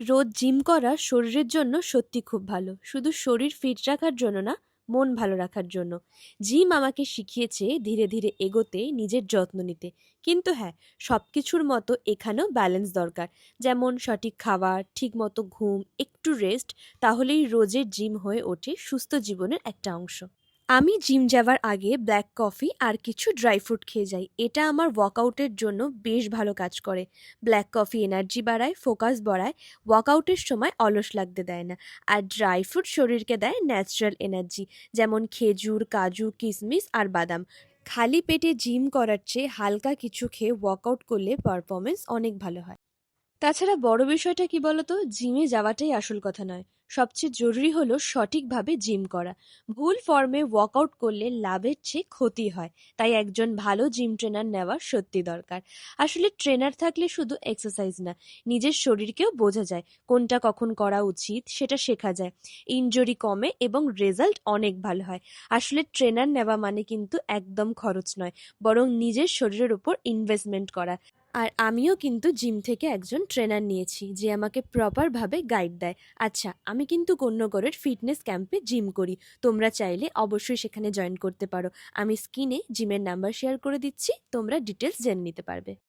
রোজ gym করা শরীরের জন্য সত্যি খুব ভালো। শুধু শরীর ফিট রাখার জন্য না, মন ভালো রাখার জন্য। জিম আমাকে শিখিয়েছে ধীরে ধীরে এগোতে, নিজের যত্ন নিতে। কিন্তু হ্যাঁ, সবকিছুর মতো এখানেও ব্যালেন্স দরকার। যেমন সঠিক খাবার, ঠিক মতো ঘুম, একটু রেস্ট। তাহলেই রোজের জিম হয়ে ওঠে সুস্থ জীবনের একটা অংশ। আমি জিম যাওয়ার আগে ব্ল্যাক কফি আর কিছু ড্রাই ফ্রুট খেয়ে যাই। এটা আমার ওয়ার্কআউটের জন্য বেশ ভালো কাজ করে। ব্ল্যাক কফি এনার্জি বাড়ায়, ফোকাস বাড়ায়, ওয়ার্কআউটের সময় অলস লাগতে দেয় না। আর ড্রাই ফ্রুট শরীরকে দেয় ন্যাচারাল এনার্জি, যেমন খেজুর, কাজু, কিশমিশ আর বাদাম। খালি পেটে জিম করার চেয়ে হালকা কিছু খেয়ে ওয়ার্কআউট করলে পারফরমেন্স অনেক ভালো হয়। তাছাড়া বড় বিষয়টা কি বলতো, জিমে যাওয়াটাই আসল কথা নয়। সবচেয়ে জরুরি হলো সঠিকভাবে জিম করা। ভুল ফর্মে ওয়ার্কআউট করলে লাভের চেয়ে ক্ষতি হয়। তাই একজন ভালো জিম ট্রেনার নেওয়া সত্যি দরকার। আসলে ট্রেনার থাকলে শুধু এক্সারসাইজ না, নিজের শরীরকেও বোঝা যায়। কোনটা কখন করা উচিত সেটা শেখা যায়। ইনজুরি কমে এবং রেজাল্ট অনেক ভালো হয়। আসলে ট্রেনার নেওয়া মানে কিন্তু একদম খরচ নয়, বরং নিজের শরীরের উপর ইনভেস্টমেন্ট করা। আর আমিও কিন্তু জিম থেকে একজন ট্রেনার নিয়েছি, যে আমাকে প্রপারভাবে গাইড দেয়। আচ্ছা, আমি কিন্তু কন্যগড়ের ফিটনেস ক্যাম্পে জিম করি। তোমরা চাইলে অবশ্যই সেখানে জয়েন করতে পারো। আমি স্ক্রিনে জিমের নাম্বার শেয়ার করে দিচ্ছি, তোমরা ডিটেলস জেনে নিতে পারবে।